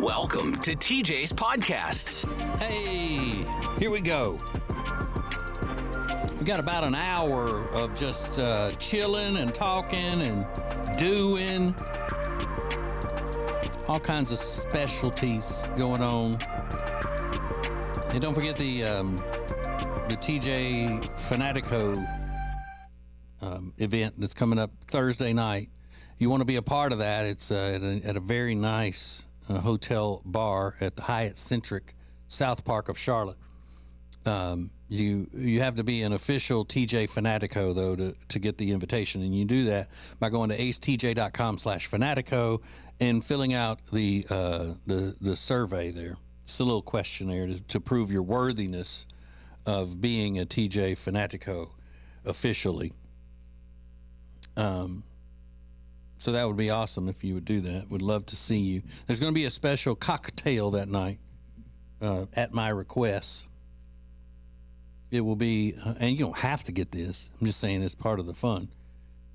Welcome to TJ's podcast. Hey, here we go. We got about an hour of just chilling and talking and doing all kinds of specialties going on. And don't forget the TJ Fanatico event that's coming up Thursday night. You want to be a part of that. It's at a very nice hotel bar at the Hyatt Centric South Park of Charlotte. You have to be an official TJ Fanatico though to get the invitation, and you do that by going to acetj.com/fanatico and filling out the survey there. It's a little questionnaire to prove your worthiness of being a TJ Fanatico officially. So that would be awesome if you would do that. Would love to see you. There's going to be a special cocktail that night at my request. It will be, and you don't have to get this. I'm just saying it's part of the fun.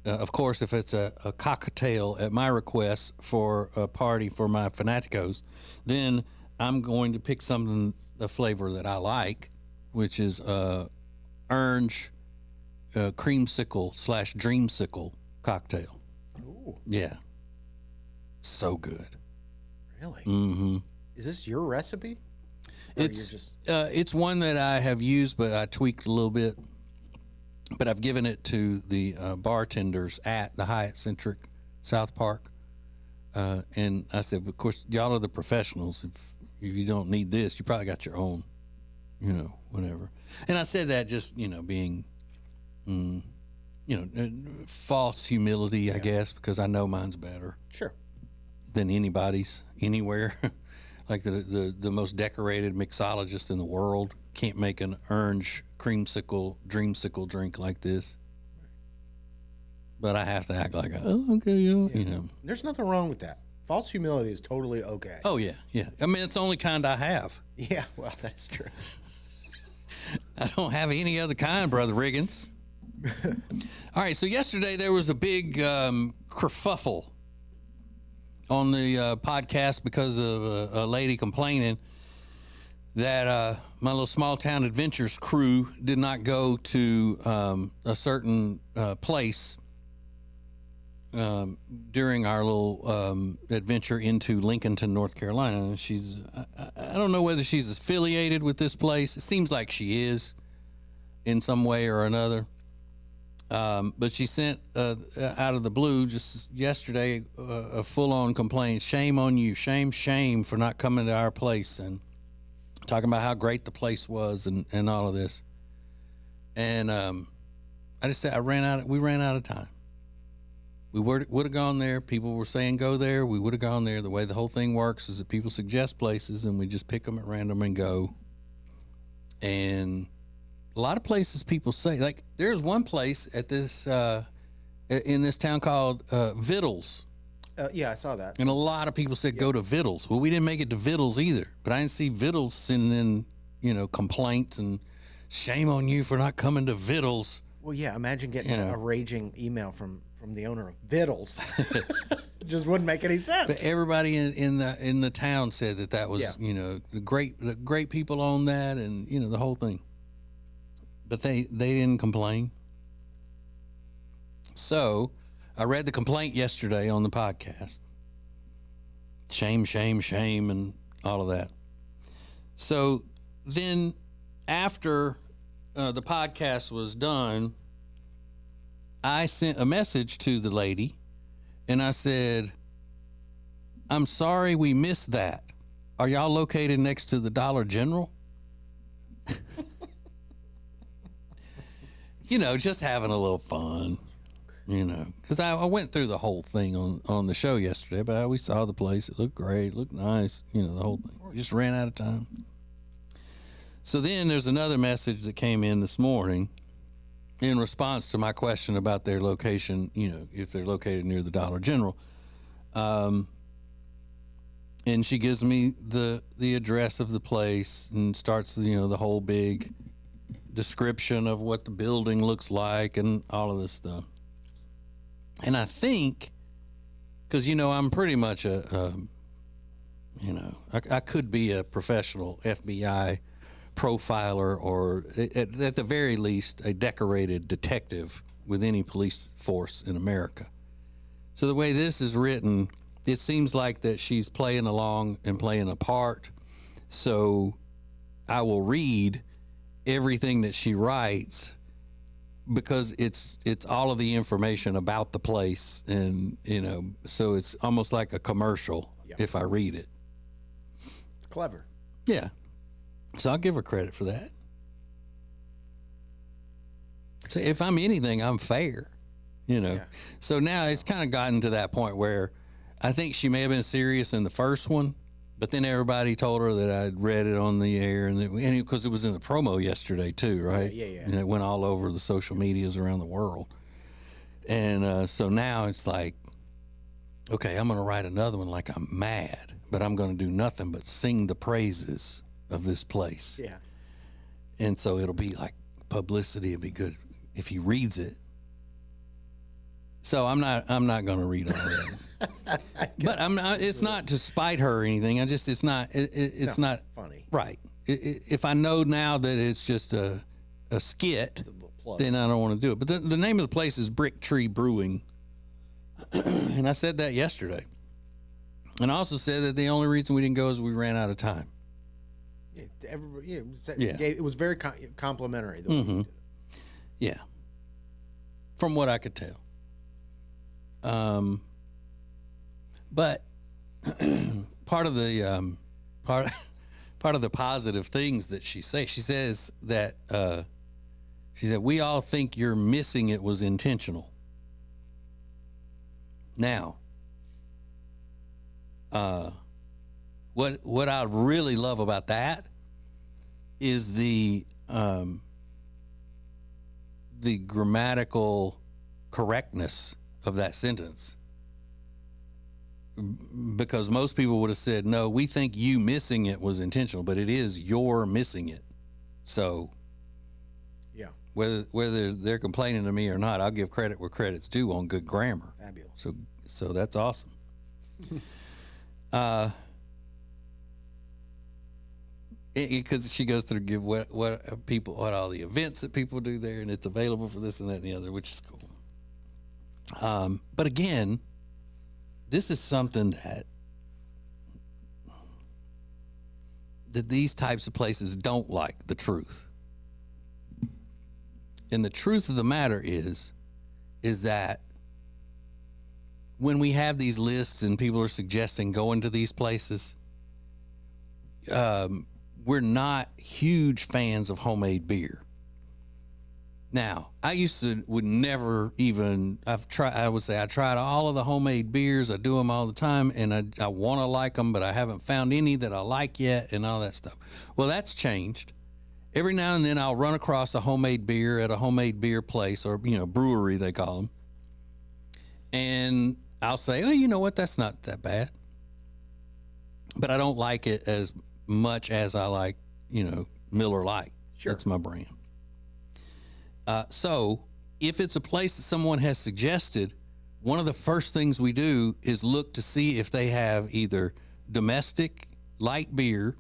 Of course, if it's a cocktail at my request for a party for my Fanaticos, then I'm going to pick something, the flavor that I like, which is orange creamsicle/dreamsicle cocktail. Ooh. Yeah. So good. Really? Mm-hmm. Is this your recipe? It's one that I have used, but I tweaked a little bit. But I've given it to the bartenders at the Hyatt Centric South Park. And I said, of course, y'all are the professionals. If you don't need this, you probably got your own, whatever. And I said that just, being, false humility, I guess, because I know mine's better. Sure. Than anybody's anywhere. Like the most decorated mixologist in the world can't make an orange creamsicle, dreamsicle drink like this. But I have to act like, okay. There's nothing wrong with that. False humility is totally okay. Oh, yeah. I mean, it's the only kind I have. Yeah, well, that's true. I don't have any other kind, Brother Riggins. All right, so yesterday there was a big kerfuffle on the podcast because of a lady complaining that my little small town adventures crew did not go to a certain place during our little adventure into Lincolnton, North Carolina. And I don't know whether she's affiliated with this place. It seems like she is in some way or another. But she sent out of the blue just yesterday a full-on complaint. Shame on you. Shame for not coming to our place, and talking about how great the place was and all of this. And I just said we ran out of time. We would have gone there. People were saying go there. We would have gone there. The way the whole thing works is that people suggest places and we just pick them at random and go. And a lot of places people say, like, there's one place at this in this town called Vittles. Yeah, I saw that. And a lot of people said go to Vittles. Well, we didn't make it to Vittles either, but I didn't see Vittles sending in, complaints and shame on you for not coming to Vittles. Well, yeah, imagine getting a raging email from the owner of Vittles. Just wouldn't make any sense. But everybody in the town said that was the great people on that, and the whole thing. But they didn't complain. So I read the complaint yesterday on the podcast. Shame, and all of that. So then after the podcast was done, I sent a message to the lady and I said, I'm sorry we missed that. Are y'all located next to the Dollar General? Just having a little fun, because I went through the whole thing on the show yesterday, but we saw the place. It looked great, looked nice, the whole thing. We just ran out of time. So then there's another message that came in this morning in response to my question about their location, if they're located near the Dollar General. And she gives me the address of the place and starts, the whole big description of what the building looks like and all of this stuff. And I think because I'm pretty much I could be a professional FBI profiler, or at the very least a decorated detective with any police force in America. So the way this is written, it seems like that she's playing along and playing a part. So I will read everything that she writes because it's all of the information about the place, and so it's almost like a commercial. Yep. If I read it. It's clever. Yeah. So I'll give her credit for that. So if I'm anything, I'm fair, Yeah. So now it's kind of gotten to that point where I think she may have been serious in the first one, but then everybody told her that I'd read it on the air, and because it was in the promo yesterday too, right? Yeah. And it went all over the social medias around the world. And so now it's like, okay, I'm going to write another one like I'm mad, but I'm going to do nothing but sing the praises of this place. Yeah. And so it'll be like publicity. It'd be good if he reads it. So I'm not going to read all of it. But I'm not. It's not to spite her or anything. It's not. It's not funny. Right. If I know now that it's just a skit, then I don't want to do it. But the name of the place is Brick Tree Brewing. And I said that yesterday. And I also said that the only reason we didn't go is we ran out of time. It was very complimentary. Mm-hmm. Yeah. From what I could tell. But part of the positive things that she says that she said, we all think you're missing it was intentional. Now, what I really love about that is the grammatical correctness of that sentence. Because most people would have said, no, we think you missing it was intentional, but it is you're missing it. So, yeah, whether they're complaining to me or not, I'll give credit where credit's due on good grammar. Fabulous. So that's awesome. Because she goes through give what all the events that people do there, and it's available for this and that and the other, which is cool. But again, this is something that these types of places don't like, the truth. And the truth of the matter is that when we have these lists and people are suggesting going to these places, we're not huge fans of homemade beer. Now, I would never even, I tried all of the homemade beers. I do them all the time, and I want to like them, but I haven't found any that I like yet and all that stuff. Well, that's changed. Every now and then I'll run across a homemade beer at a homemade beer place, or, brewery, they call them. And I'll say, oh, you know what? That's not that bad. But I don't like it as much as I like, Miller Lite. Sure. That's my brand. So if it's a place that someone has suggested, one of the first things we do is look to see if they have either domestic light beer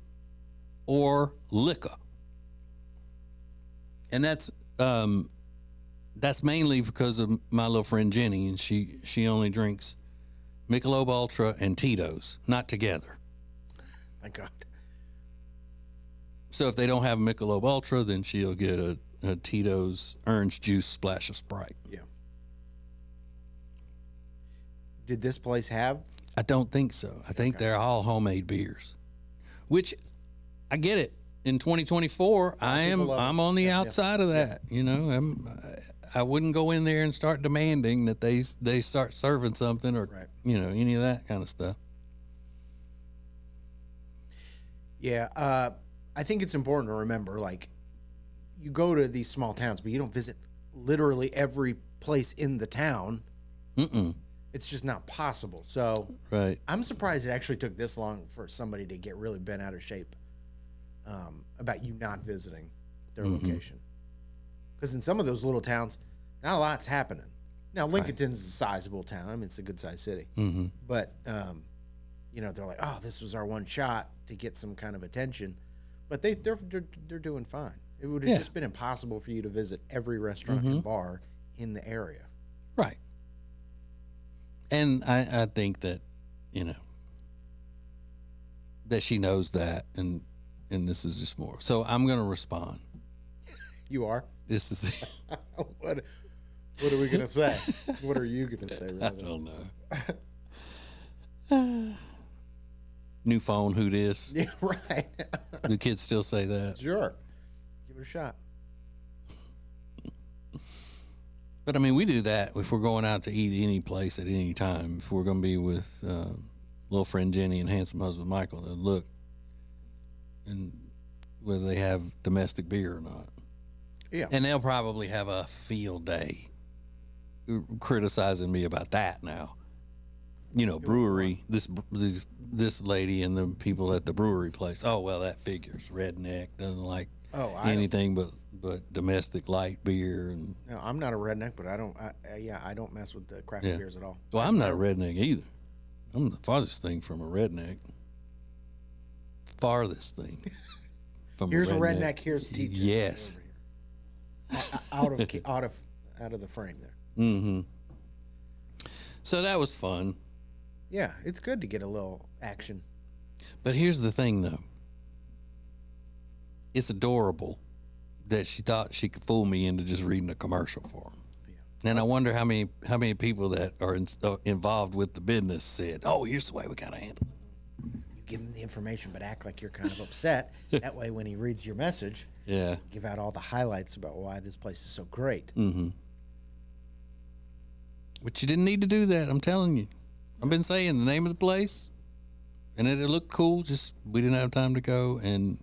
or liquor. And that's mainly because of my little friend Jenny, and she only drinks Michelob Ultra and Tito's, not together. Thank God. So if they don't have Michelob Ultra, then she'll get a Tito's orange juice splash of Sprite. Yeah. Did this place have? I don't think so. I think they're all homemade beers, which I get it. In 2024, I'm on the outside of that. I wouldn't go in there and start demanding that they start serving something or any of that kind of stuff. Yeah, I think it's important to remember, like, you go to these small towns, but you don't visit literally every place in the town. It's just not possible. So right. I'm surprised it actually took this long for somebody to get really bent out of shape about you not visiting their location. Because in some of those little towns, not a lot's happening. Now, Lincolnton's a sizable town. I mean, it's a good-sized city. Mm-hmm. But, you know, they're like, oh, this was our one shot to get some kind of attention. But they're doing fine. It would have just been impossible for you to visit every restaurant and bar in the area. Right. And I think that, you know, that she knows that, and this is just more. So I'm going to respond. You are? This is What are we going to say? What are you going to say? I don't know. New phone, who dis? Yeah, right. Do kids still say that? Sure. Give it a shot. But I mean, we do that if we're going out to eat any place at any time. If we're going to be with little friend Jenny and handsome husband Michael, they'll look and whether they have domestic beer or not. Yeah. And they'll probably have a field day criticizing me about that now. You know, brewery, this lady and the people at the brewery place. Oh, well, that figures. Redneck doesn't like anything but domestic light beer. And no, I'm not a redneck, but I don't mess with the craft beers at all. Well, I'm not a redneck either. I'm the farthest thing from a redneck. Farthest thing from here's a redneck. Here's TJ. Yes. Out of the frame there. Mm-hmm. So that was fun. Yeah, it's good to get a little action. But here's the thing, though. It's adorable that she thought she could fool me into just reading a commercial for him. Yeah. And I wonder how many people that are involved with the business said, "Oh, here's the way we gotta handle it." You give him the information, but act like you're kind of upset. That way, when he reads your message, give out all the highlights about why this place is so great. Mm-hmm. But you didn't need to do that. I'm telling you. I've been saying the name of the place, and it looked cool. Just we didn't have time to go, and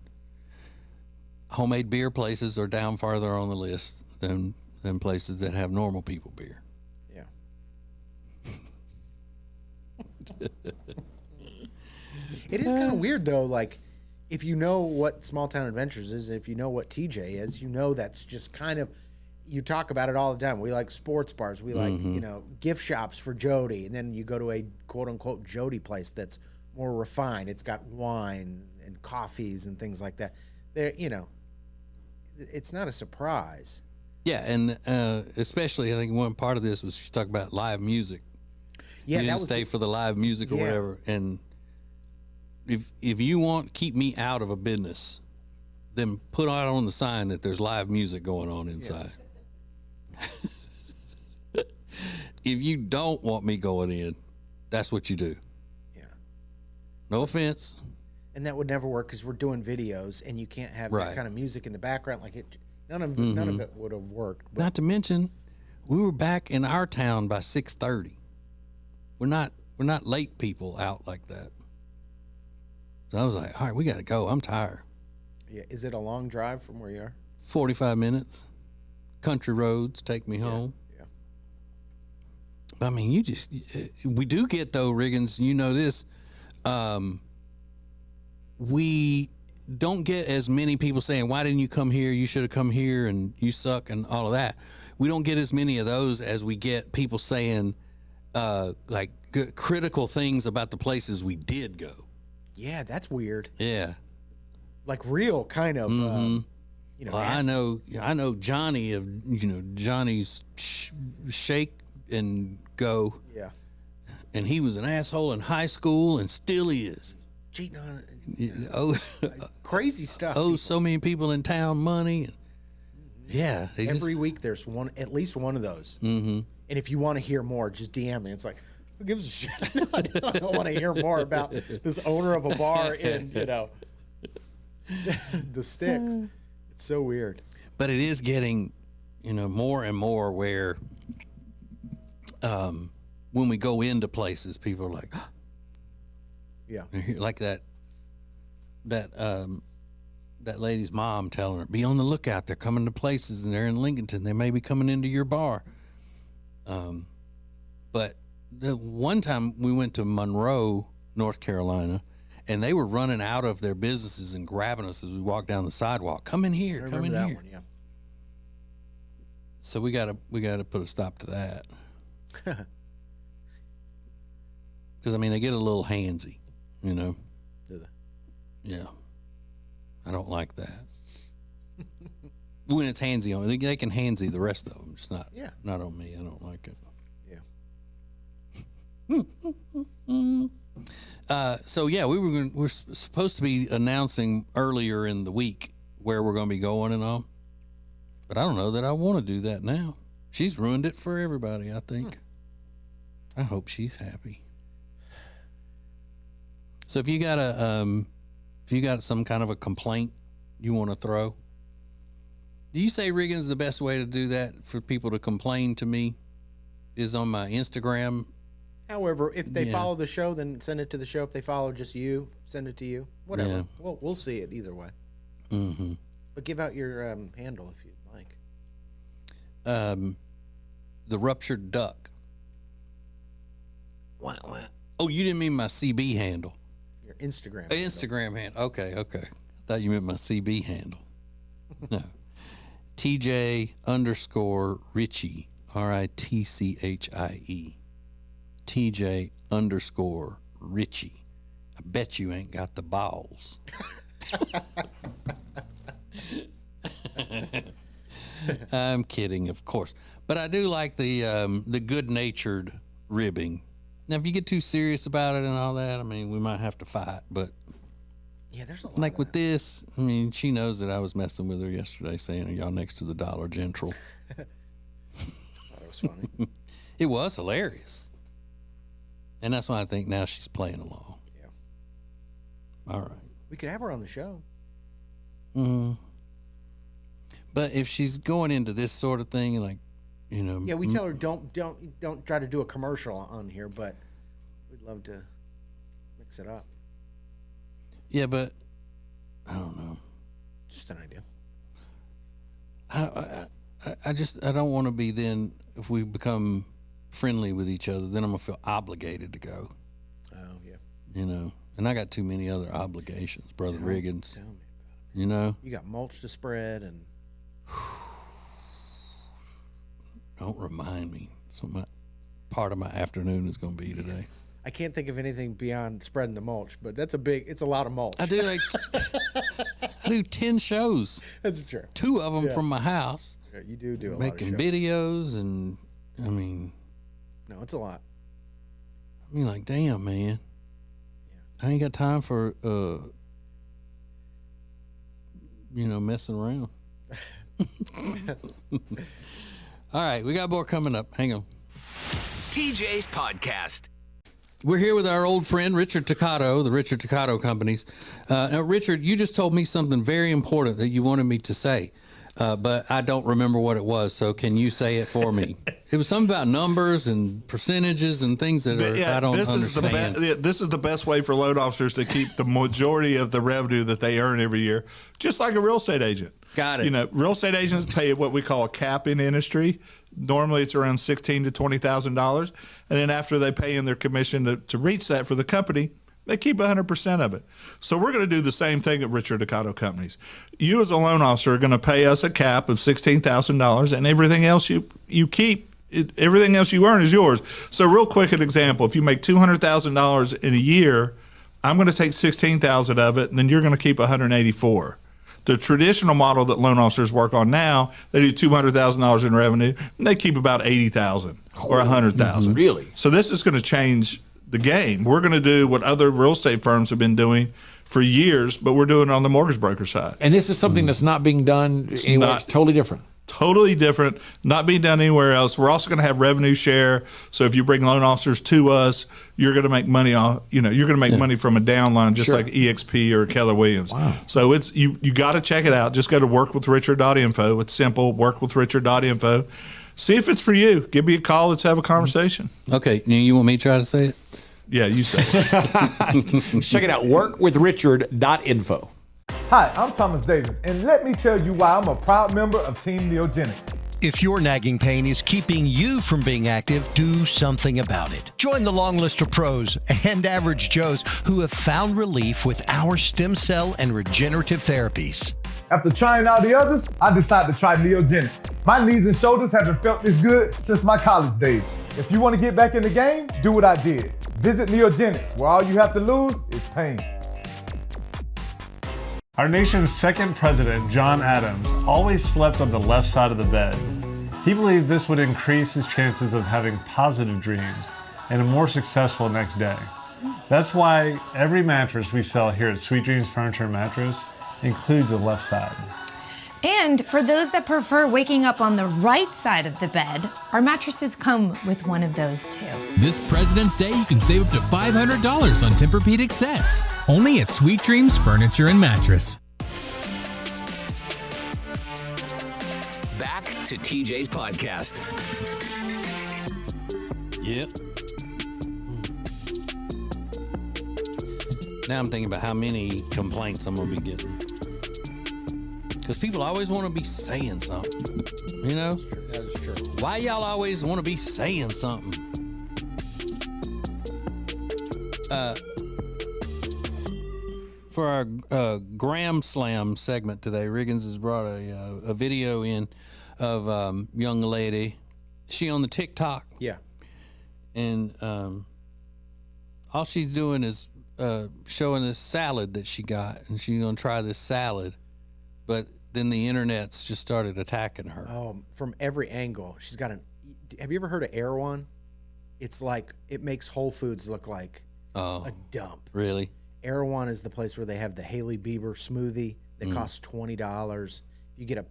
homemade beer places are down farther on the list than places that have normal people beer. Yeah. It is kind of weird though. Like, if you know what Small Town Adventures is, if you know what TJ is, you know that's just kind of. You talk about it all the time. We like sports bars. We like, you know, gift shops for Jody. And then you go to a quote-unquote Jody place that's more refined. It's got wine and coffees and things like that. There, you know, it's not a surprise. Yeah, and especially I think one part of this was she talked about live music. Yeah, you didn't stay for the live music or whatever. And if you want to keep me out of a business, then put out on the sign that there's live music going on inside. Yeah. If you don't want me going in, that's what you do. Yeah. No offense. And that would never work because we're doing videos, and you can't have that kind of music in the background. Like it, none of it would have worked. But. Not to mention, we were back in our town by 6:30. We're not late people out like that. So I was like, all right, we got to go. I'm tired. Yeah. Is it a long drive from where you are? 45 minutes. Country roads take me home. Yeah. But I mean, we do get though, Riggins, you know this, we don't get as many people saying, why didn't you come here? You should have come here and you suck and all of that. We don't get as many of those as we get people saying, like critical things about the places we did go. Yeah. That's weird. Yeah. Like real kind of, you know, well, I know Johnny of, you know, Johnny's Shake and Go. Yeah. And he was an asshole in high school and still is. Cheating on it. Oh, crazy stuff. Oh, so many people in town money. Yeah. Every week there's at least one of those. Mm-hmm. And if you want to hear more, just DM me. It's like, who gives a shit? I don't want to hear more about this owner of a bar in, you know, the sticks. It's so weird. But it is getting, you know, more and more where when we go into places, people are like, yeah, like that lady's mom telling her, be on the lookout. They're coming to places and they're in Lincolnton. They may be coming into your bar. But the one time we went to Monroe, North Carolina, and they were running out of their businesses and grabbing us as we walked down the sidewalk. Come in here, come in here. One, yeah. So we gotta put a stop to that. Because, I mean, they get a little handsy, you know? Do they? Yeah. I don't like that. When it's handsy on me, they can handsy the rest of them. It's not on me. I don't like it. Yeah. So yeah, we're supposed to be announcing earlier in the week where we're going to be going and all, but I don't know that I want to do that now. She's ruined it for everybody, I think. I hope she's happy. So if you got some kind of a complaint you want to throw, do you say, Riggins, the best way to do that for people to complain to me is on my Instagram? However, if they follow the show, then send it to the show. If they follow just you, send it to you. Whatever. Yeah. Well, we'll see it either way. Mm-hmm. But give out your handle if you'd like. The Ruptured Duck. Wow. Oh, you didn't mean my CB handle. Your Instagram. Instagram handle. Okay. I thought you meant my CB handle. No. TJ_Ritchie, RITCHIE. TJ_Ritchie. I bet you ain't got the balls. I'm kidding, of course. But I do like the good-natured ribbing. Now, if you get too serious about it and all that, I mean, we might have to fight. But yeah, there's a lot. Like with this, I mean, she knows that I was messing with her yesterday, saying, "Are y'all next to the Dollar General?" Thought it was funny. It was hilarious, and that's why I think now she's playing along. Yeah. All right. We could have her on the show. But if she's going into this sort of thing, like, you know, yeah, we tell her don't try to do a commercial on here, but we'd love to mix it up. Yeah, but I don't know. Just an idea. I don't want to be then, if we become friendly with each other, then I'm gonna feel obligated to go. Oh yeah. You know, and I got too many other obligations, Brother Riggins. Tell me about it. You know, you got mulch to spread and. Don't remind me. So part of my afternoon is going to be today. I can't think of anything beyond spreading the mulch, but it's a lot of mulch. I do I do 10 shows. That's true. 2 of them from my house. Yeah, you do a lot of making shows. videos, and I mean, no, it's a lot. I mean, like, damn, man. Yeah. I ain't got time for messing around. All right, we got more coming up. Hang on. TJ's Podcast. We're here with our old friend, Richard Toccato, the Richard Toccato Companies. Now, Richard, you just told me something very important that you wanted me to say, but I don't remember what it was, so can you say it for me? It was something about numbers and percentages and things that I don't understand. This is the best way for loan officers to keep the majority of the revenue that they earn every year, just like a real estate agent. Got it. You know, real estate agents pay what we call a cap in industry. Normally, it's around $16,000 to $20,000, and then after they pay in their commission to reach that for the company, they keep 100% of it. So we're going to do the same thing at Richard Toccato Companies. You, as a loan officer, are going to pay us a cap of $16,000, and everything else you keep. Everything else you earn is yours. So, real quick, an example: if you make $200,000 in a year, I'm going to take $16,000 of it, and then you're going to keep $184,000. The traditional model that loan officers work on now, they do $200,000 in revenue, and they keep about $80,000 or $100,000. Really? So this is going to change the game. We're going to do what other real estate firms have been doing for years, but we're doing it on the mortgage broker side. And this is something that's not being done anywhere. It's totally different. Totally different, not being done anywhere else. We're also going to have revenue share. So if you bring loan officers to us, you're going to make money off. You're going to make money from a downline, just like EXP or Keller Williams. Wow. So it's you got to check it out. Just go to workwithrichard.info. It's simple. Workwithrichard.info. See if it's for you. Give me a call. Let's have a conversation. Okay, you want me to try to say it? Yeah, you say it. Check it out. Workwithrichard.info. Hi, I'm Thomas Davis, and let me tell you why I'm a proud member of Team Neogenics. If your nagging pain is keeping you from being active, do something about it. Join the long list of pros and average Joes who have found relief with our stem cell and regenerative therapies. After trying all the others, I decided to try Neogenics. My knees and shoulders haven't felt this good since my college days. If you want to get back in the game, do what I did. Visit Neogenics, where all you have to lose is pain. Our nation's second president, John Adams, always slept on the left side of the bed. He believed this would increase his chances of having positive dreams and a more successful next day. That's why every mattress we sell here at Sweet Dreams Furniture and Mattress includes a left side. And for those that prefer waking up on the right side of the bed, our mattresses come with one of those too. This President's Day, you can save up to $500 on Tempur-Pedic sets. Only at Sweet Dreams Furniture and Mattress. Back to TJ's podcast. Yep. Now I'm thinking about how many complaints I'm going to be getting. Because people always want to be saying something, you know? That is true. Why y'all always want to be saying something? For our Gram Slam segment today, Riggins has brought a video in of young lady. She on the TikTok. Yeah. And all she's doing is showing this salad that she got, and she's going to try this salad. But then the internet's just started attacking her. Oh, from every angle. She's got have you ever heard of Erewhon? It's like, it makes Whole Foods look like a dump. Really? Erewhon is the place where they have the Hailey Bieber smoothie that costs $20. You get a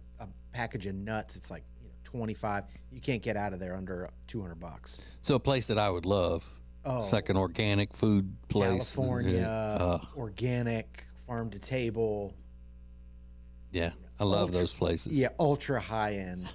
package of nuts, it's like $25. You can't get out of there under $200. So a place that I would love. Oh, it's like an organic food place. California, organic, farm to table. Yeah, I love those places. Yeah, ultra high end.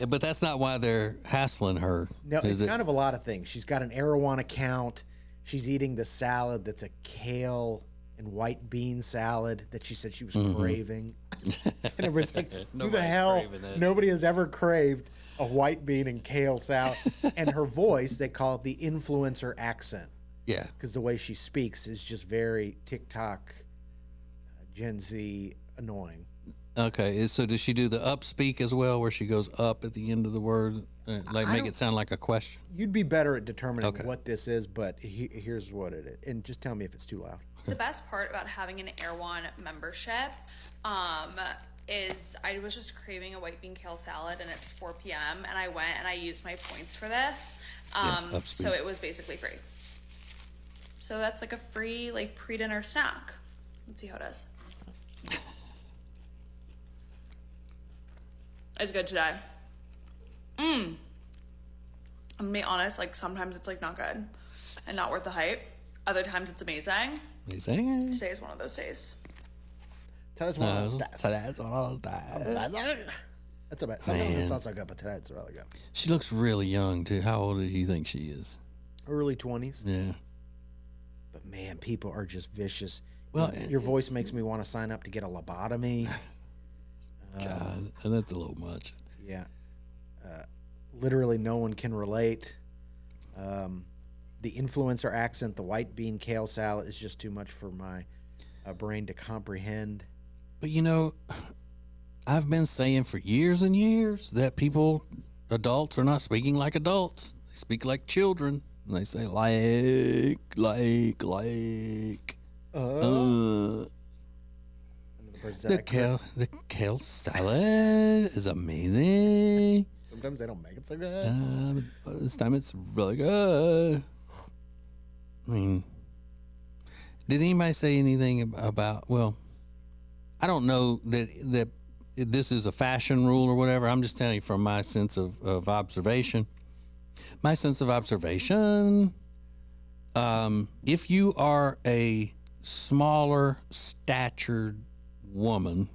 But that's not why they're hassling her. No, it's kind of a lot of things. She's got an Erewhon account. She's eating the salad that's a kale and white bean salad that she said she was craving. And everybody's like, who the hell? Nobody has ever craved a white bean and kale salad. And her voice, they call it the influencer accent. Yeah. Because the way she speaks is just very TikTok, Gen Z annoying. Okay, so does she do the up speak as well, where she goes up at the end of the word, like make it sound like a question? You'd be better at determining what this is, but here's what it is. And just tell me if it's too loud. The best part about having an Erewhon membership is I was just craving a white bean kale salad, and it's 4 p.m. and I went and I used my points for this. So it was basically free. So that's like a free pre-dinner snack. Let's see how it is. It's good today. I'm gonna be honest, sometimes it's not good and not worth the hype. Other times it's amazing. Amazing. Today is one of those days. Today's one of those days. That's about. Sometimes it's not so good, but today it's really good. She looks really young too. How old do you think she is? Early 20s. Yeah. But man, people are just vicious. Well, your voice makes me want to sign up to get a lobotomy. God, and that's a little much. Yeah. Literally no one can relate. The influencer accent, the white bean kale salad is just too much for my brain to comprehend. But I've been saying for years and years that adults are not speaking like adults. They speak like children. And they say like. The kale salad is amazing. Sometimes they don't make it so good. This time it's really good. I mean, did anybody say anything about? Well, I don't know that this is a fashion rule or whatever. I'm just telling you from my sense of observation. My sense of observation. If you are a smaller statured woman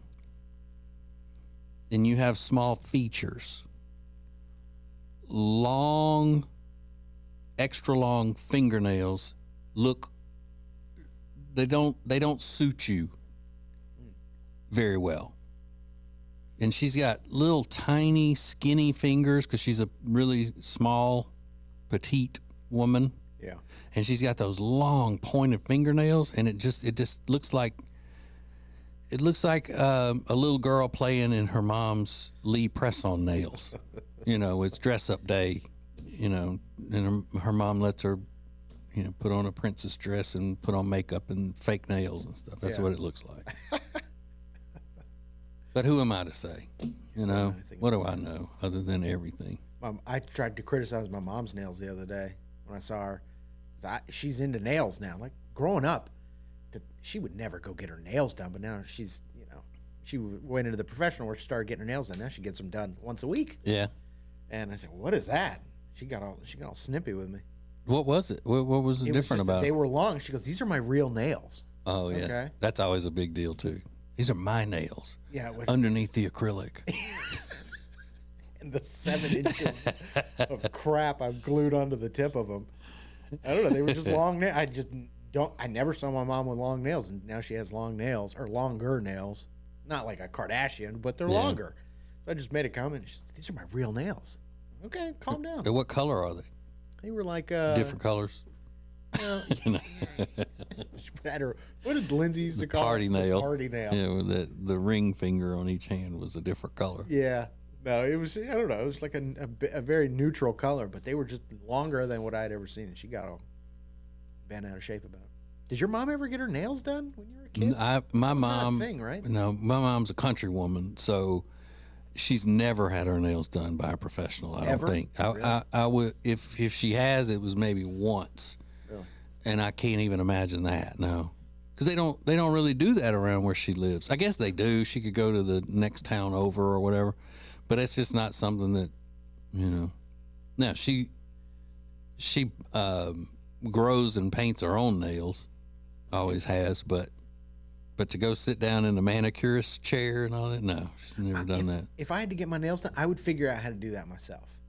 and you have small features, extra long fingernails they don't suit you very well. And she's got little tiny skinny fingers because she's a really small petite woman. Yeah. And she's got those long pointed fingernails, and it just looks like a little girl playing in her mom's Lee press-on nails. It's dress-up day, you know, and her mom lets her, you know, put on a princess dress and put on makeup and fake nails and stuff. That's what it looks like. But who am I to say? You know, what do I know other than everything? I tried to criticize my mom's nails the other day when I saw her. She's into nails now. Like growing up, she would never go get her nails done, but now she's, you know, she went into the professional where she started getting her nails done. Now she gets them done once a week. Yeah. And I said, "What is that?" She got all snippy with me. What was it? What was different about it? They were long. She goes, "These are my real nails." Oh yeah, okay. That's always a big deal too. These are my nails. Yeah, underneath the acrylic. And the 7 inches of crap I've glued onto the tip of them. I don't know. They were just long nails. I never saw my mom with long nails, and now she has long nails, or longer nails. Not like a Kardashian, but they're longer. So I just made a comment. She said, "These are my real nails." Okay, calm down. And what color are they? They were like different colors. What did Lindsay used to call party nail? Party nail. Yeah, with the ring finger on each hand was a different color. Yeah. No, it was, I don't know, it was like a very neutral color, but they were just longer than what I'd ever seen, and she got all bent out of shape about it. Did your mom ever get her nails done when you were a kid? My mom, not a thing, right? No, my mom's a country woman, so she's never had her nails done by a professional. I don't think. I would, if she has, it was maybe once, and I can't even imagine that. No, because they don't really do that around where she lives. I guess they do. She could go to the next town over or whatever. But it's just not something that, you know. Now she grows and paints her own nails, always has. But to go sit down in the manicurist's chair and all that, no, she's never done that. If I had to get my nails done, I would figure out how to do that myself.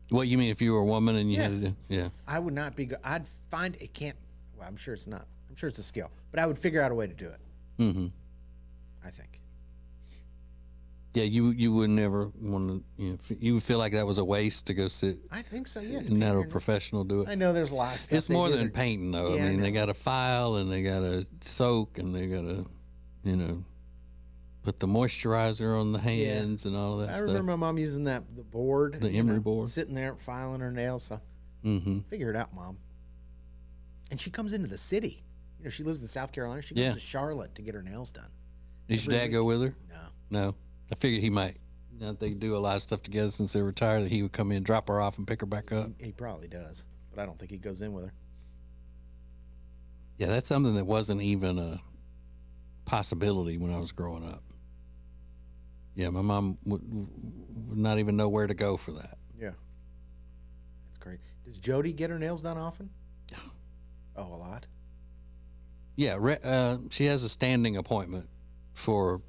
What you mean? If you were a woman and you had to do, yeah. I would not be. I'd find it can't. Well, I'm sure it's not. I'm sure it's a skill, but I would figure out a way to do it. Mm-hmm. I think. Yeah, you would never want to. You know, you would feel like that was a waste to go sit. I think so. Yeah, and let a professional do it. I know there's a lot of stuff. It's more than painting, though. Yeah, I mean, they got to file and they got to soak and they got to, you know, put the moisturizer on the hands and all of that I stuff. remember my mom using the board, the emery board, sitting there filing her nails. So, figure it out, Mom. And she comes into the city. You know, she lives in South Carolina. She goes to Charlotte to get her nails done. Did your dad go with her? No. I figured he might. You know, they do a lot of stuff together since they're retired. That he would come in, drop her off, and pick her back up. He probably does, but I don't think he goes in with her. Yeah, that's something that wasn't even a possibility when I was growing up. Yeah, my mom would not even know where to go for that. Yeah. That's great. Does Jody get her nails done often? Oh, a lot? Yeah, she has a standing appointment for,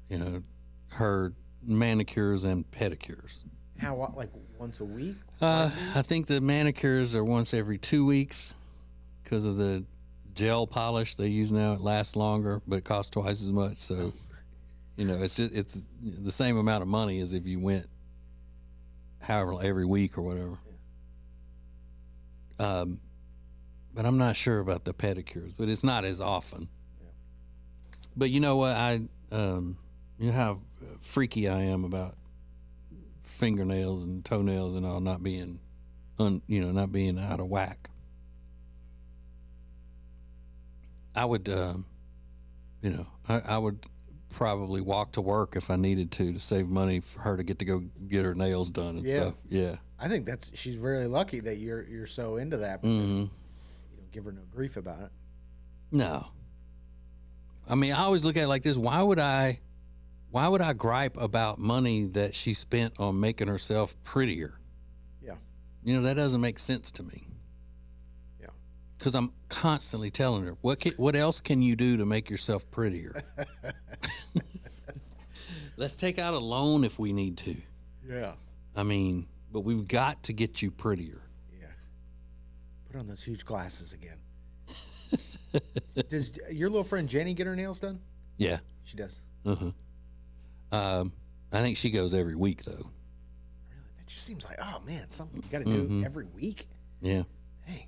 you know, her manicures and pedicures. How, like once a week? I think the manicures are once every 2 weeks because of the gel polish they use now. It lasts longer, but it costs twice as much. So, you know, it's the same amount of money as if you went however every week or whatever. But I'm not sure about the pedicures, but it's not as often. Yeah. But you know what? You know how freaky I am about fingernails and toenails and all not being, not being out of whack. I would, I would probably walk to work if I needed to save money for her to go get her nails done and stuff. Yeah. I think she's really lucky that you're so into that because you don't give her no grief about it. No. I mean, I always look at it like this. Why would I gripe about money that she spent on making herself prettier? Yeah. You know, that doesn't make sense to me. Yeah. Because I'm constantly telling her, what else can you do to make yourself prettier? Let's take out a loan if we need to. Yeah. I mean, but we've got to get you prettier. Yeah. Put on those huge glasses again. Does your little friend Jenny get her nails done? Yeah. She does. I think she goes every week, though. Really? That just seems like, oh, man, something you got to do every week? Yeah. Dang.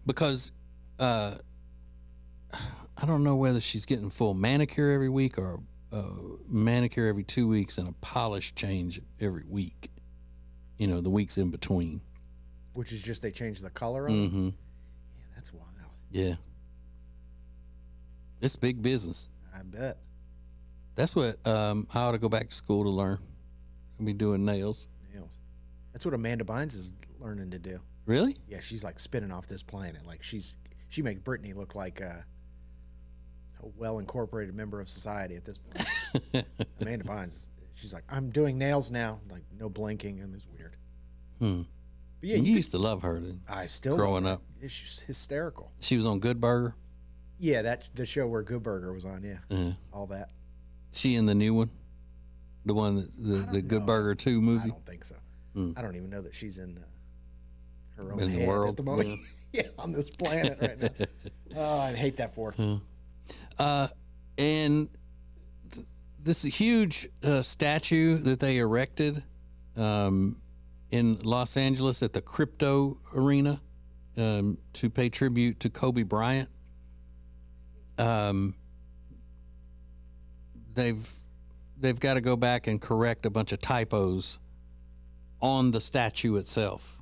Because I don't know whether she's getting full manicure every week or manicure every 2 weeks and a polish change every week. the weeks in between. Which is just they changed the color of it? Mm-hmm. Yeah, that's wild. Yeah. It's big business. I bet. That's what I ought to go back to school to learn. I'll be doing nails. Nails. That's what Amanda Bynes is learning to do. Really? Yeah, she's like spinning off this planet. Like she makes Brittany look like a well-incorporated member of society at this point. Amanda Bynes, she's like, I'm doing nails now. Like, no blinking. And it's weird. But yeah, you used to love her. I still growing love up. her. She's hysterical. She was on Good Burger. Yeah, the show where Good Burger was on. Yeah, all that. She in the new one, the one the Good Burger 2 movie. I don't think so. I don't even know that she's in her own in head the world at the moment. Yeah, on this planet right now. Oh, I hate that for her. And this huge statue that they erected in Los Angeles at the Crypto Arena to pay tribute to Kobe Bryant. They've got to go back and correct a bunch of typos on the statue itself.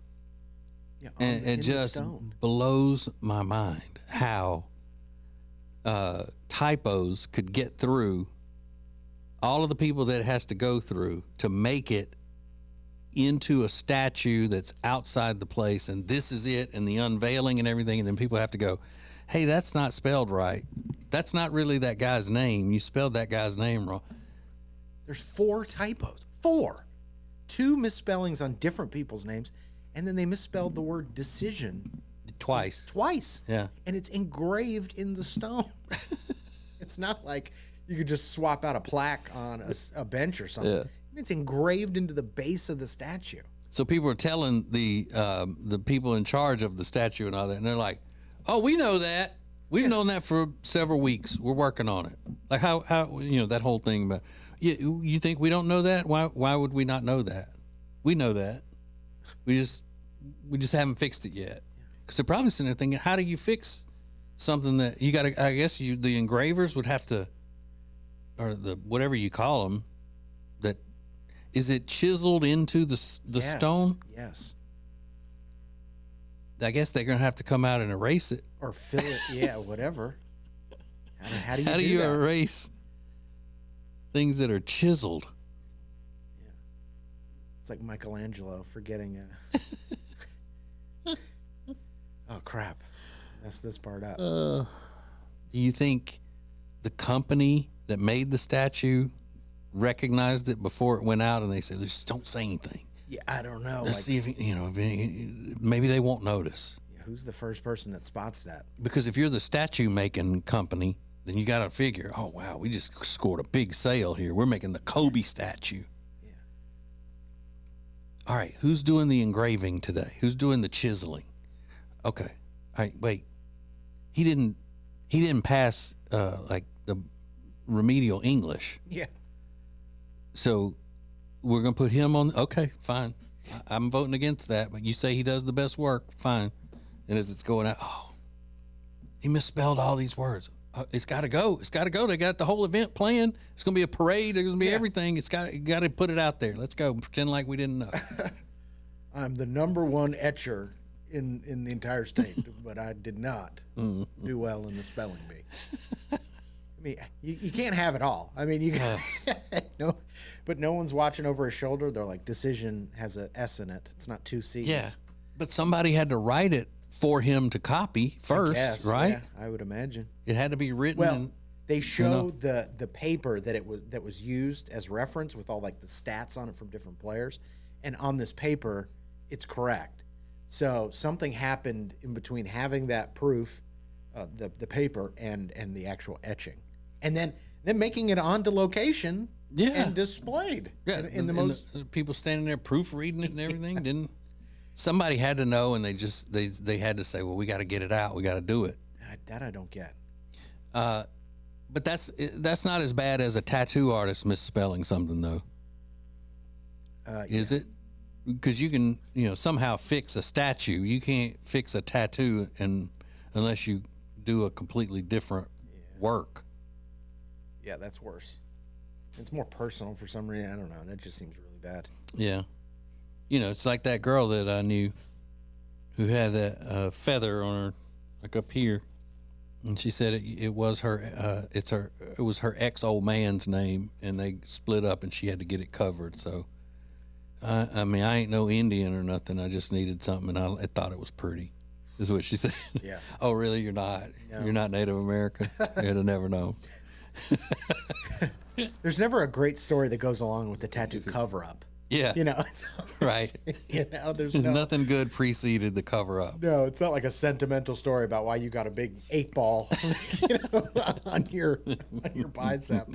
Yeah, and it just blows my mind how typos could get through all of the people that it has to go through to make it into a statue that's outside the place, and this is it, and the unveiling and everything, and then people have to go, hey, that's not spelled right. That's not really that guy's name. You spelled that guy's name wrong. There's 4 typos. 4. 2 misspellings on different people's names, and then they misspelled the word decision twice. Yeah. And it's engraved in the stone. It's not like you could just swap out a plaque on a bench or something. Yeah. It's engraved into the base of the statue. So people are telling the people in charge of the statue and all that, and they're like, "Oh, we know that. We've known that for several weeks. We're working on it." Like how that whole thing about you think we don't know that? Why would we not know that? We know that. We just haven't fixed it yet. Because they're probably sitting there thinking, how do you fix something that you got to? I guess the engravers would have to, or the whatever you call them, that. Is it chiseled into the stone? Yes. I guess they're going to have to come out and erase it. Or fill it, yeah, whatever. How do you that? Erase things that are chiseled? Yeah. It's like Michelangelo forgetting. Oh, crap. Mess this part up. Do you think the company that made the statue recognized it before it went out, and they said, just don't say anything? Yeah, I don't know. Let's see if maybe they won't notice. Yeah, who's the first person that spots that? Because if you're the statue making company, then you got to figure, oh wow, we just scored a big sale here. We're making the Kobe statue. Yeah. All right, who's doing the engraving today? Who's doing the chiseling? Okay. All right, wait. He didn't pass like the remedial English. Yeah. So we're going to put him on. Okay, fine. I'm voting against that, but you say he does the best work. Fine. And as it's going out, he misspelled all these words. It's got to go. It's got to go. They got the whole event planned. It's going to be a parade. There's going to be everything. You got to put it out there. Let's go. Pretend like we didn't know. I'm the #1 etcher in the entire state, but I did not do well in the spelling bee. I mean, you can't have it all. I mean, you no, but no one's watching over his shoulder. They're like, decision has an S in it. It's not 2 C's. Yeah, but somebody had to write it for him to copy first, right? Yeah, I would imagine it had to be written. Well, they show the paper that was used as reference with all like the stats on it from different players, and on this paper, it's correct. So something happened in between having that proof, the paper, and the actual etching. And then making it onto location and displayed. Yeah, in the most the people standing there proofreading it and everything. Didn't somebody had to know, and they had to say, well, we got to get it out. We got to do it. That I don't get. But that's not as bad as a tattoo artist misspelling something, though. Is it? Because you can somehow fix a statue. You can't fix a tattoo unless you do a completely different work. Yeah, that's worse. It's more personal for some reason. I don't know. That just seems really bad. Yeah. it's like that girl that I knew who had a feather on her, like up here, and she said it was her ex old man's name, and they split up, and she had to get it covered. So, I mean, I ain't no Indian or nothing. I just needed something, and I thought it was pretty. Is what she said. Yeah. Oh, really? You're not? No. You're not Native American? You'd have never known. There's never a great story that goes along with the tattoo cover-up. Yeah. It's, right. There's nothing good preceded the cover-up. No, it's not like a sentimental story about why you got a big 8-ball, on your bicep.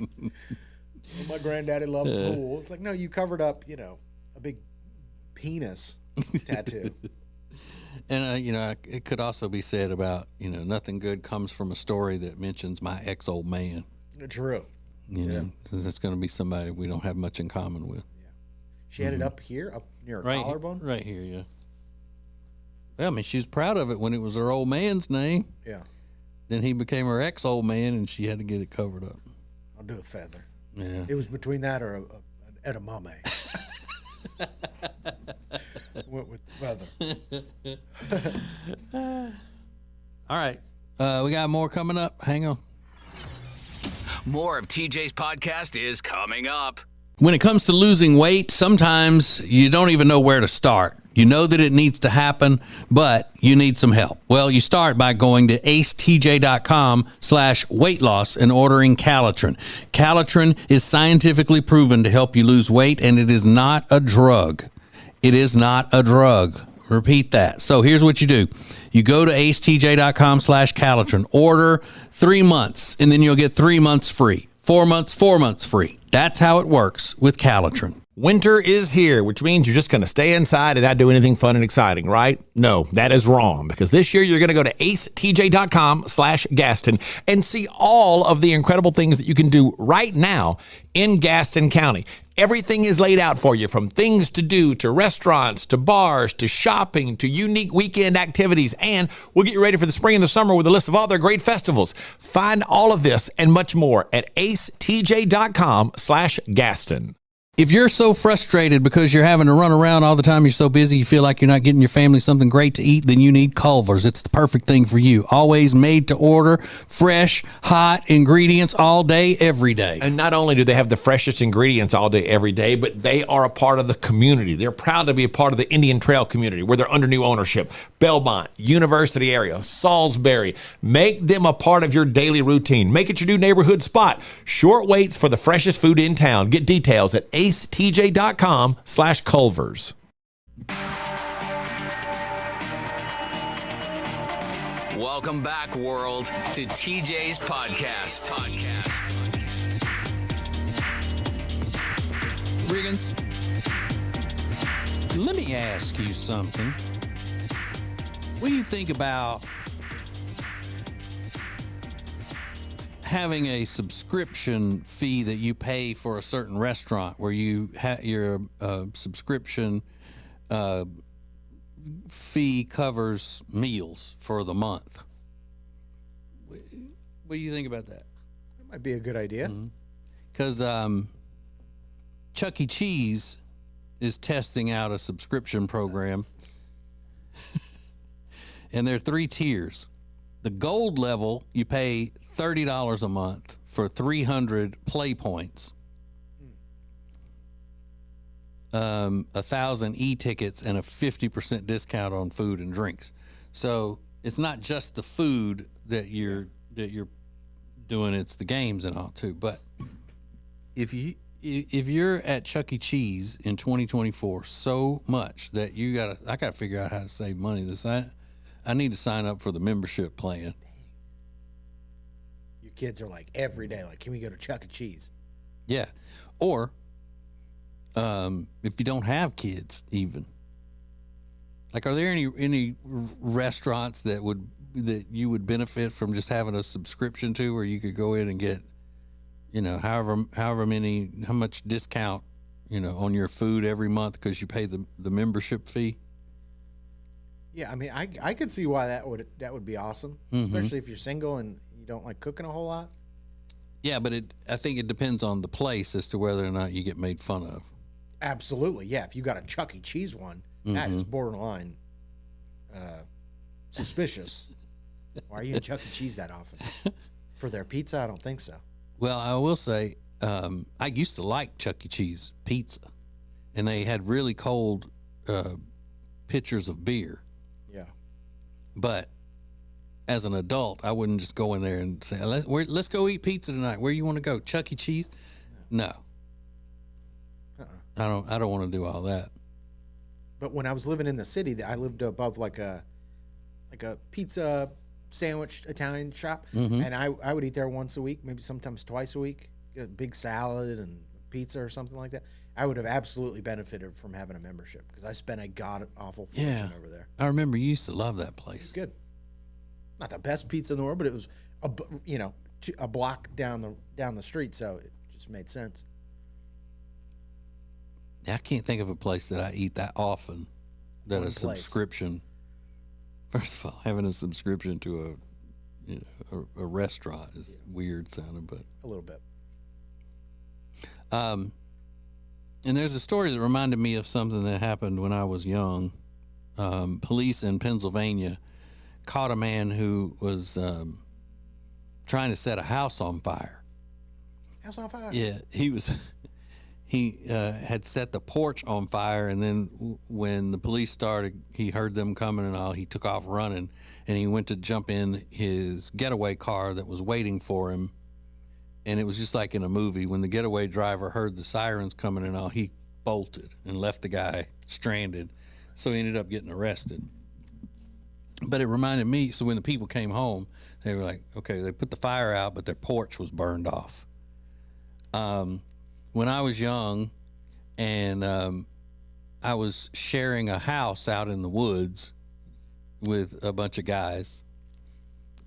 My granddaddy loved pool. It's like, no, you covered up, a big penis tattoo. And, it could also be said about, nothing good comes from a story that mentions my ex-old man. True. That's going to be somebody we don't have much in common with. Yeah. She had it up here, up near her collarbone? Right here, yeah. Well, I mean, she was proud of it when it was her old man's name. Yeah. Then he became her ex-old man, and she had to get it covered up. I'll do a feather. Yeah. It was between that or an edamame. Went with the feather. All right. We got more coming up. Hang on. More of TJ's podcast is coming up. When it comes to losing weight, sometimes you don't even know where to start. You know that it needs to happen, but you need some help. Well, you start by going to acetj.com/weight loss and ordering Calitrin. Calitrin is scientifically proven to help you lose weight, and it is not a drug. It is not a drug. Repeat that. So here's what you do. You go to acetj.com/Calitrin, order 3 months, and then you'll get 3 months free. 4 months, 4 months free. That's how it works with Calitrin. Winter is here, which means you're just going to stay inside and not do anything fun and exciting, right? No, that is wrong, because this year you're going to go to acetj.com/Gaston and see all of the incredible things that you can do right now in Gaston County. Everything is laid out for you, from things to do, to restaurants, to bars, to shopping, to unique weekend activities. And we'll get you ready for the spring and the summer with a list of all their great festivals. Find all of this and much more at acetj.com/Gaston. If you're so frustrated because you're having to run around all the time, you're so busy, you feel like you're not getting your family something great to eat, then you need Culver's. It's the perfect thing for you. Always made to order, fresh, hot ingredients all day, every day. And not only do they have the freshest ingredients all day, every day, but they are a part of the community. They're proud to be a part of the Indian Trail community, where they're under new ownership. Belmont, University area, Salisbury. Make them a part of your daily routine. Make it your new neighborhood spot. Short waits for the freshest food in town. Get details at acetj.com/Culver's. Welcome back, world, to TJ's podcast. Riggins, let me ask you something. What do you think about having a subscription fee that you pay for a certain restaurant, where you your subscription fee covers meals for the month? What do you think about that? That might be a good idea. Because Chuck E. Cheese is testing out a subscription program, and there are 3 tiers. The gold level, you pay $30 a month for 300 play points, 1,000 e-tickets, and a 50% discount on food and drinks. So it's not just the food that you're doing; it's the games and all too. But if you're at Chuck E. Cheese in 2024 so much that I gotta figure out how to save money. I need to sign up for the membership plan. Your kids are like every day, like, can we go to Chuck E. Cheese? Yeah. Or if you don't have kids, even. Like, are there any restaurants that you would benefit from just having a subscription to, where you could go in and get, how much discount, on your food every month because you pay the membership fee? Yeah, I mean, I could see why that would be awesome, especially if you're single and you don't like cooking a whole lot. Yeah, but I think it depends on the place as to whether or not you get made fun of. Absolutely, yeah. If you got a Chuck E. Cheese one, that is borderline suspicious. Why are you in Chuck E. Cheese that often? For their pizza? I don't think so. Well, I will say, I used to like Chuck E. Cheese pizza, and they had really cold pitchers of beer. Yeah. But as an adult, I wouldn't just go in there and say, let's go eat pizza tonight. Where you want to go? Chuck E. Cheese? No. I don't want to do all that. But when I was living in the city, I lived above like a pizza sandwich Italian shop, and I would eat there once a week, maybe sometimes twice a week. Get a big salad and pizza or something like that. I would have absolutely benefited from having a membership because I spent a god awful fortune over there. I remember you used to love that place. It's good. Not the best pizza in the world, but it was a block down the street, so it just made sense. I can't think of a place that I eat that often that a subscription. First of all, having a subscription to a restaurant is weird sounding, but a little bit. And there's a story that reminded me of something that happened when I was young. Police in Pennsylvania caught a man who was trying to set a house on fire. House on fire? Yeah, he had set the porch on fire, and then when the police started, he heard them coming and all. He took off running, and he went to jump in his getaway car that was waiting for him. And it was just like in a movie. When the getaway driver heard the sirens coming and all, he bolted and left the guy stranded. So he ended up getting arrested. But it reminded me, so when the people came home, they were like, okay, they put the fire out, but their porch was burned off. When I was young and I was sharing a house out in the woods with a bunch of guys,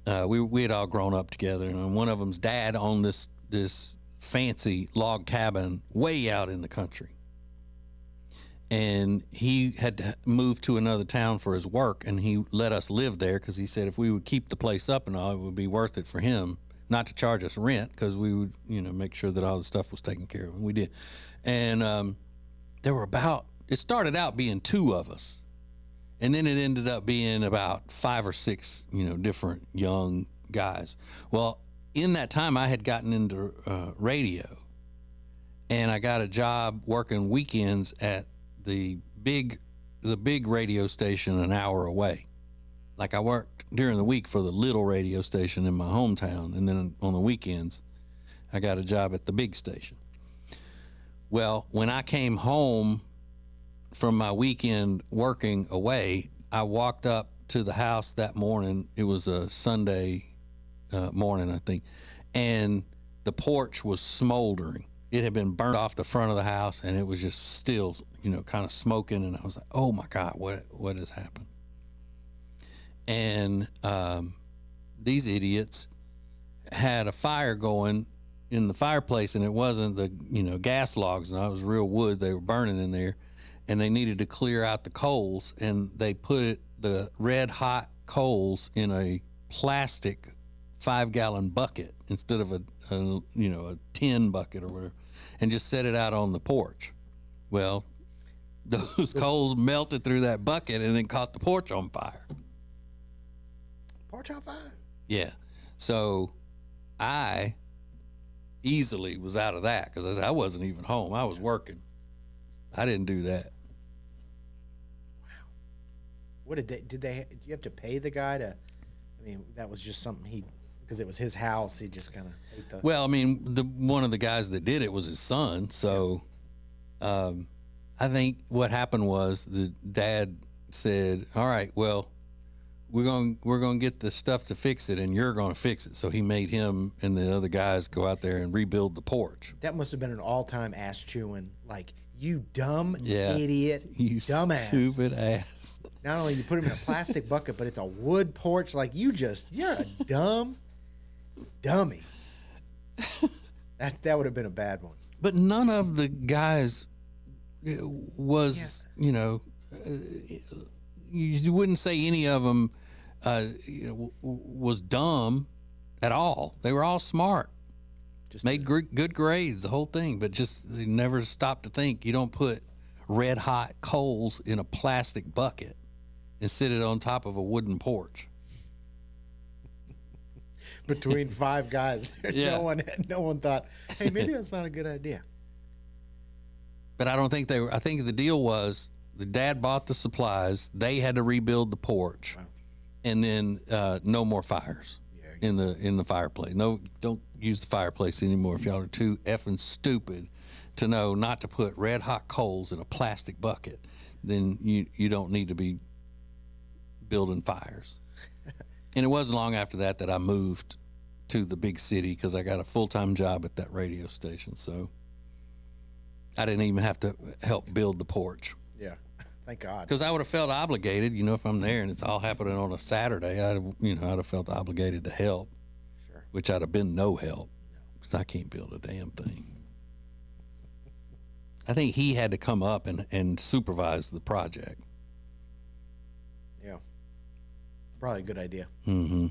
we had all grown up together, and one of them's dad owned this fancy log cabin way out in the country. And he had to move to another town for his work, and he let us live there because he said if we would keep the place up and all, it would be worth it for him not to charge us rent because we would, make sure that all the stuff was taken care of. And we did. And it started out being 2 of us. And then it ended up being about 5 or 6, different young guys. Well, in that time, I had gotten into radio, and I got a job working weekends at the big radio station an hour away. Like I worked during the week for the little radio station in my hometown, and then on the weekends, I got a job at the big station. Well, when I came home from my weekend working away, I walked up to the house that morning. It was a Sunday morning, I think, and the porch was smoldering. It had been burnt off the front of the house, and it was just still, kind of smoking. And I was like, "Oh my God, what has happened?" And these idiots had a fire going in the fireplace, and it wasn't the gas logs, and it was real wood. They were burning in there, and they needed to clear out the coals, and they put the red hot coals in a plastic 5-gallon bucket instead of a tin bucket or whatever, and just set it out on the porch. Well, those coals melted through that bucket and then caught the porch on fire. Porch on fire? Yeah. So I easily was out of that because I wasn't even home. I was working. I didn't do that. Wow. What did you have to pay the guy to? I mean, that was just something because it was his house. He just kind of ate the. Well, I mean, one of the guys that did it was his son. So, I think what happened was the dad said, "All right, well, we're going to get the stuff to fix it, and you're going to fix it." So he made him and the other guys go out there and rebuild the porch. That must have been an all-time ass chewing, like, you dumb idiot, you dumbass, stupid ass. Not only you put him in a plastic bucket, but it's a wood porch. Like, you're a dumb dummy. That would have been a bad one. But none of the guys was, you wouldn't say any of them was dumb at all. They were all smart. Just made good grades, the whole thing, but just they never stopped to think. You don't put red hot coals in a plastic bucket and sit it on top of a wooden porch. between 5 guys. Yeah. No one thought, hey, maybe that's not a good idea. But I don't think they were. I think the deal was the dad bought the supplies. They had to rebuild the porch, and then no more fires in the fireplace. No, don't use the fireplace anymore if y'all are too effing stupid to know not to put red hot coals in a plastic bucket. Then you don't need to be building fires. And it wasn't long after that I moved to the big city because I got a full-time job at that radio station. So I didn't even have to help build the porch. Yeah, thank God. Because I would have felt obligated, if I'm there and it's all happening on a Saturday, I'd have felt obligated to help. Sure. Which I'd have been no help because I can't build a damn thing. I think he had to come up and supervise the project. Yeah. Probably a good idea. Mm-hmm.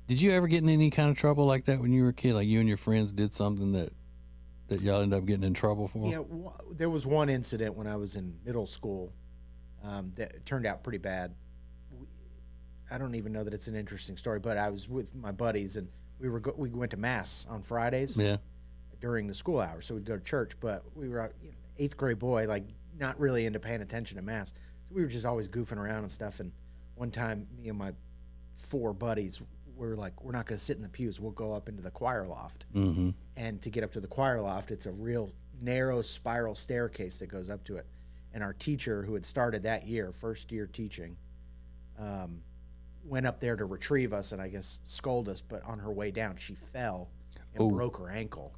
Did you ever get in any kind of trouble like that when you were a kid? Like you and your friends did something that y'all ended up getting in trouble for? Yeah, there was one incident when I was in middle school that turned out pretty bad. I don't even know that it's an interesting story, but I was with my buddies and we went to mass on Fridays. Yeah. During the school hours, so we'd go to church. But we were 8th grade boy, like not really into paying attention to mass. So we were just always goofing around and stuff. And one time, me and my 4 buddies were like, "We're not going to sit in the pews. We'll go up into the choir loft." Mm-hmm. And to get up to the choir loft, it's a real narrow spiral staircase that goes up to it. And our teacher, who had started that year, first year teaching, went up there to retrieve us and I guess scold us. But on her way down, she fell and broke her ankle.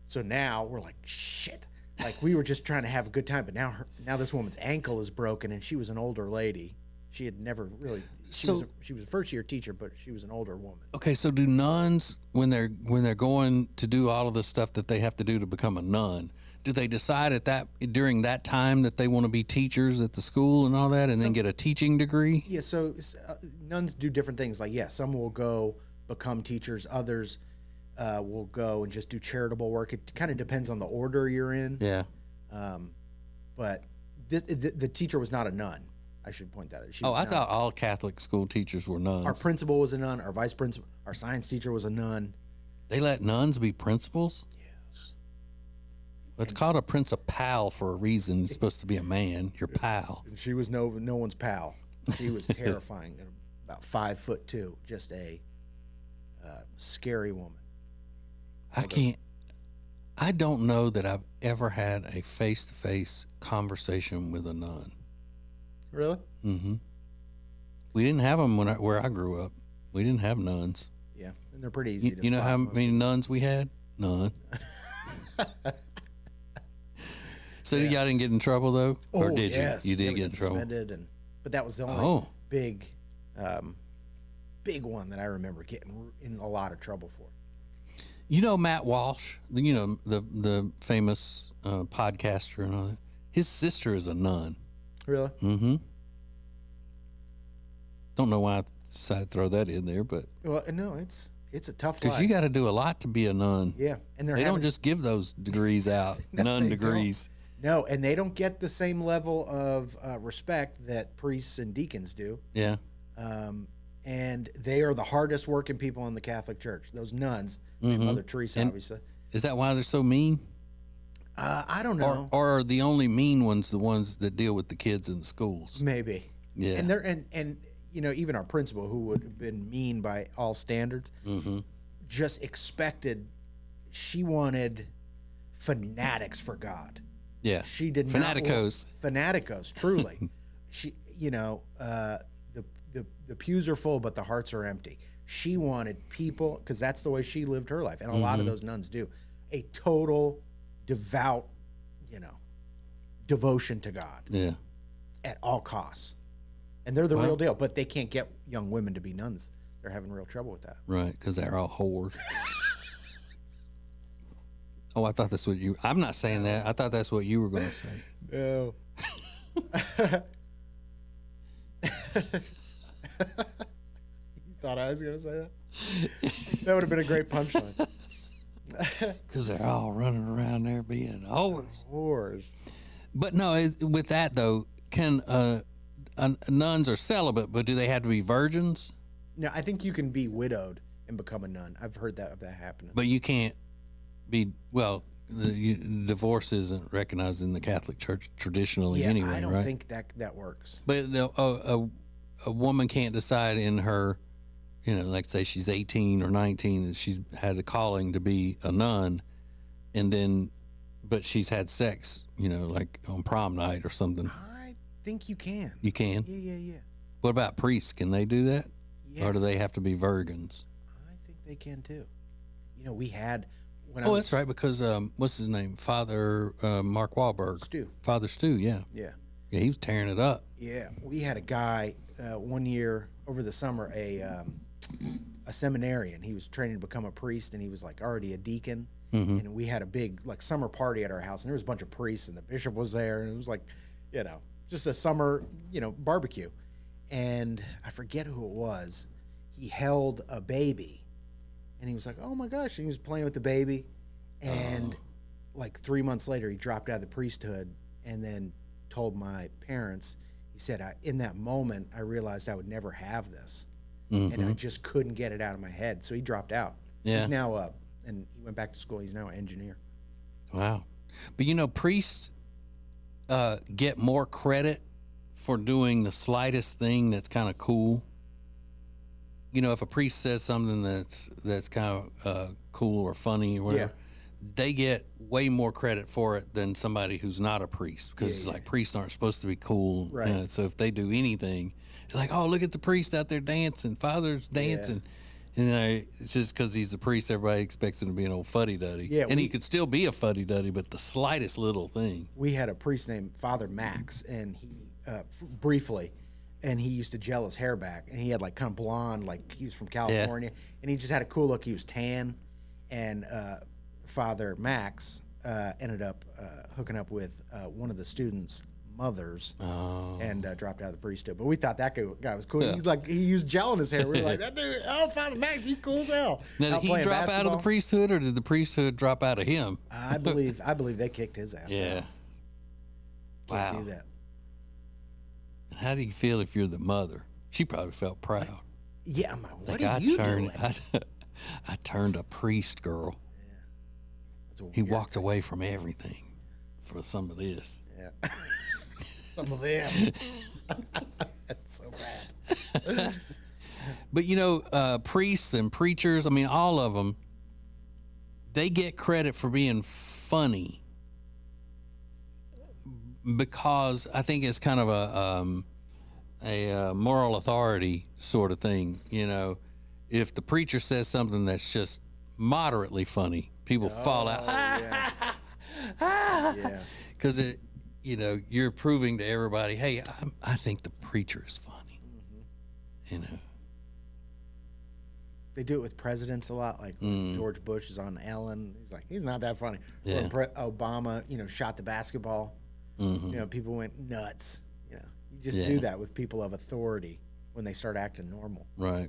So now we're like, shit. Like we were just trying to have a good time, but now this woman's ankle is broken, and she was an older lady. She had never really. She was a first year teacher, but she was an older woman. Okay, so do nuns when they're going to do all of the stuff that they have to do to become a nun? Do they decide during that time that they want to be teachers at the school and all that, and then get a teaching degree? Yeah. So nuns do different things. Like some will go become teachers. Others will go and just do charitable work. It kind of depends on the order you're in. Yeah. But the teacher was not a nun. I should point that out. I thought all Catholic school teachers were nuns. Our principal was a nun. Our vice principal, our science teacher was a nun. They let nuns be principals? Yes. Well, it's called a principal for a reason. It's supposed to be a man, your pal. And she was no one's pal. She was terrifying. About 5'2", just a scary woman. I don't know that I've ever had a face-to-face conversation with a nun. Really? Mm-hmm. We didn't have them where I grew up. We didn't have nuns. Yeah, and they're pretty easy to You know spot how many nuns we had? None. So y'all didn't get in trouble though, or did yes. you? You did get in trouble. Suspended, but that was the only big one that I remember getting in a lot of trouble for. You know Matt Walsh, the famous podcaster and all that. His sister is a nun. Really? Mm-hmm. Don't know why I decided to throw that in there, but no, it's a tough life. Because you got to do a lot to be a nun. Yeah, and they don't just give those degrees out, nun degrees. No, and they don't get the same level of respect that priests and deacons do. Yeah. And they are the hardest working people in the Catholic Church. Those nuns, and Mother Teresa, obviously. Is that why they're so mean? I don't know. Or are the only mean ones the ones that deal with the kids in the schools? Maybe. Yeah. And they're and even our principal, who would have been mean by all standards, just expected. She wanted fanatics for God. Yeah. She did Fanaticos. Fanaticos, truly. She, the pews are full, but the hearts are empty. She wanted people, because that's the way she lived her life, and a lot of those nuns do, a total devout, devotion to God. Yeah. At all costs. And they're the real deal, but they can't get young women to be nuns. They're having real trouble with that. Right, because they're all whores. Oh, I thought that's what you... I'm not saying that. I thought that's what you were going to say. No. You thought I was going to say that? That would have been a great punchline. Because they're all running around there being whores. But no, with that though, can nuns are celibate, but do they have to be virgins? No, I think you can be widowed and become a nun. I've heard of that happening. But you can't be, well, divorce isn't recognized in the Catholic Church traditionally anyway, I don't right? think that works. But a woman can't decide in her, like say she's 18 or 19 and she's had a calling to be a nun, and then, but she's had sex, like on prom night or something. I think you can. You can? Yeah. What about priests? Can they do that? Yeah. Or do they have to be virgins? I think they can too. We had when that's right, because what's his name? Father Mark Wahlberg. Stu. Father Stu, yeah. Yeah. Yeah, he was tearing it up. Yeah, we had a guy one year over the summer, a seminarian. He was training to become a priest, and he was like already a deacon. Mm-hmm. And we had a big like summer party at our house, and there was a bunch of priests, and the bishop was there, and it was like, just a summer, barbecue. And I forget who it was. He held a baby, and he was like, "Oh my gosh!" And he was playing with the baby, and like 3 months later, he dropped out of the priesthood, and then told my parents. He said, "In that moment, I realized I would never have this, and I just couldn't get it out of my head." So he dropped out. Yeah. He's now up, and he went back to school. He's now an engineer. Wow. But priests get more credit for doing the slightest thing that's kind of cool. If a priest says something that's kind of cool or funny or whatever, they get way more credit for it than somebody who's not a priest, because it's like priests aren't supposed to be cool. Right. So if they do anything, it's like, oh, look at the priest out there dancing, Father's dancing. And it's just because he's a priest, everybody expects him to be an old fuddy-duddy. Yeah, and he could still be a fuddy-duddy, but the slightest little thing. We had a priest named Father Max, and he briefly, and he used to gel his hair back, and he had like kind of blonde, like he was from California, and he just had a cool look. He was tan, and Father Max ended up hooking up with one of the students' mothers, and dropped out of the priesthood. But we thought that guy was cool. Yeah. He used gel in his hair. We were like, that dude, Father Max, you cool as hell. Now, did he drop out of the priesthood, or did the priesthood drop out of him? I believe they kicked his ass. Yeah. Can't do that. How do you feel if you're the mother? She probably felt proud. Yeah, I'm like, what are you doing? I turned a priest, girl. Yeah. He walked away from everything for some of this. Yeah. Some of them. That's so bad. But priests and preachers, all of them, they get credit for being funny, because I think it's kind of a moral authority sort of thing. If the preacher says something that's just moderately funny, people fall out. Yes. Because you're proving to everybody, hey, I think the preacher is funny. They do it with presidents a lot. Like George Bush is on Ellen. He's like, he's not that funny. Yeah. When Obama, shot the basketball. People went nuts. You just do that with people of authority when they start acting normal. Right.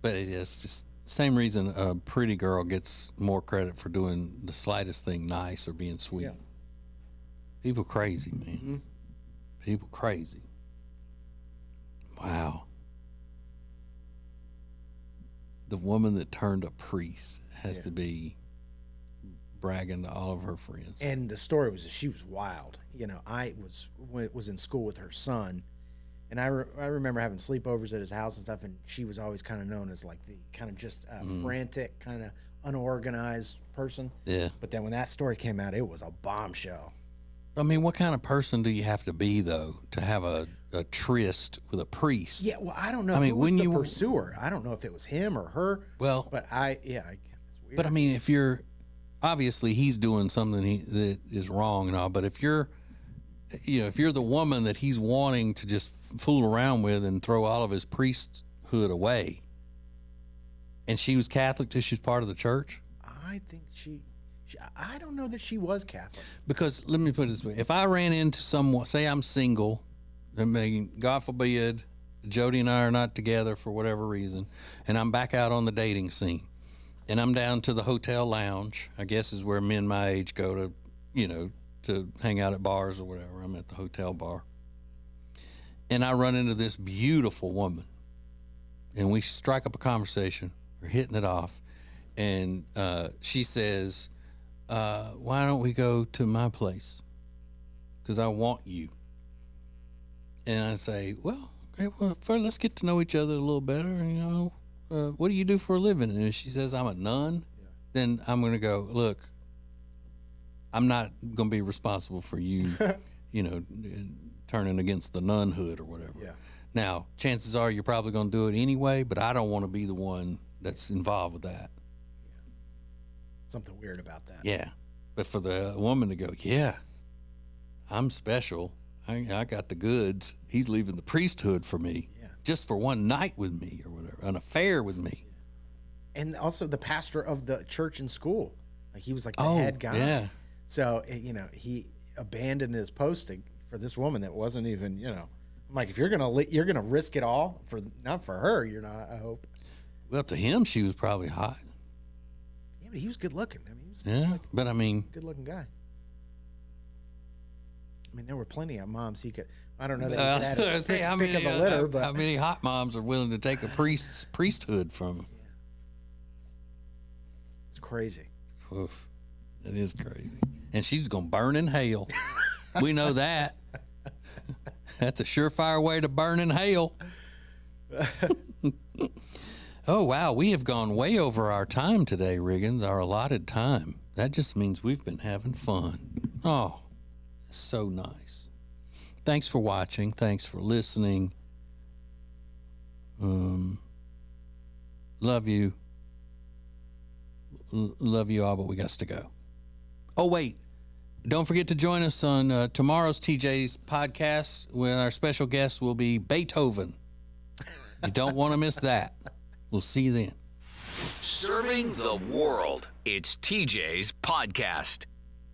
But it's just same reason a pretty girl gets more credit for doing the slightest thing nice or being sweet. Yeah. People crazy, man. People crazy. Wow. The woman that turned a priest has to be bragging to all of her friends. And the story was that she was wild. I was in school with her son, and I remember having sleepovers at his house and stuff, and she was always kind of known as like the kind of just frantic, kind of unorganized person. Yeah. But then when that story came out, it was a bombshell. What kind of person do you have to be, though, to have a tryst with a priest? Yeah, well, I don't know. Who was the pursuer? I don't know if it was him or her. Well, but it's weird. But if you're, obviously he's doing something that is wrong and all, but if you're the woman that he's wanting to just fool around with and throw all of his priesthood away, and she was Catholic till she was part of the church? I think I don't know that she was Catholic. Because let me put it this way. If I ran into someone, say I'm single, God forbid, Jody and I are not together for whatever reason, and I'm back out on the dating scene. And I'm down to the hotel lounge, I guess is where men my age go to, to hang out at bars or whatever. I'm at the hotel bar. And I run into this beautiful woman. And we strike up a conversation. We're hitting it off. And she says, why don't we go to my place? Because I want you. And I say, well, okay, well, first let's get to know each other a little better, what do you do for a living? And if she says I'm a nun, then I'm going to go, look, I'm not going to be responsible for you, turning against the nunhood or whatever. Yeah. Now, chances are you're probably going to do it anyway, but I don't want to be the one that's involved with that. Yeah. Something weird about that. Yeah. But for the woman to go, yeah, I'm special. I got the goods. He's leaving the priesthood for me. Yeah. Just for one night with me or whatever, an affair with me. And also the pastor of the church and school. Like he was like the head guy. Yeah. So, he abandoned his posting for this woman that wasn't even, I'm like, if you're going to risk it all not for her, you're not, I hope. Well, to him, she was probably hot. Yeah, but he was good looking. I mean, he was good looking guy. I mean, there were plenty of moms he could. I don't know that I was going to say how but many hot moms are willing to take a priesthood from him. It's crazy. Oof, that is crazy. And she's going to burn in hell. We know that. That's a surefire way to burn in hell. Oh, wow. We have gone way over our time today, Riggins, our allotted time. That just means we've been having fun. Oh, so nice. Thanks for watching. Thanks for listening. Love you. Love you all, but we got to go. Oh, wait. Don't forget to join us on tomorrow's TJ's podcast when our special guest will be Beethoven. You don't want to miss that. We'll see you then. Serving the world. It's TJ's podcast.